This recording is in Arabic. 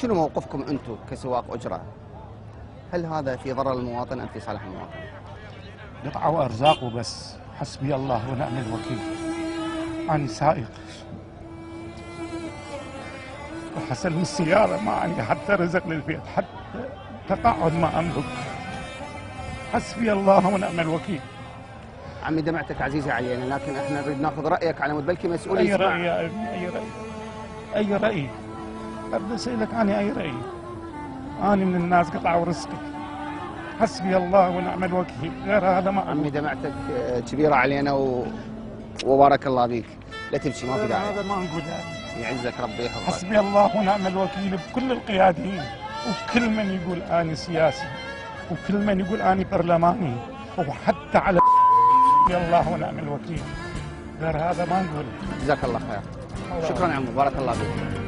شنو موقفكم انتم كسواق اجره؟ هل هذا في ضرر المواطن ام في صالح المواطن؟ قطعة وارزاق وبس. حسبي الله ونعم الوكيل. أنا سائق وحصل من السيارة ما عندي حتى رزق للبيت، حتى تقاعد ما أملك. حسبي الله ونعم الوكيل. عمي دمعتك عزيزه علينا، لكن احنا نريد ناخذ رايك على مود بلكي مسؤول أي يسمع. رأي يا ابني؟ أي رأي؟ أي رأي؟ أبدأ أسألك عن أي رأي؟ أنا من الناس قطعة ورزقي. حسبي الله ونعم الوكيل، غير هذا ما عمي دمعتك كبيره علينا وبارك الله بيك، لا تبكي ما في داعي. هذا ما نقول هذا. يعزك ربي يحفظك. حسبي الله ونعم الوكيل بكل القياديين وكل من يقول أنا سياسي وكل من يقول أنا برلماني وحتى على حسبي الله ونعم الوكيل، غير هذا ما نقول. جزاك الله خير. شكرا عمو، بارك الله فيك.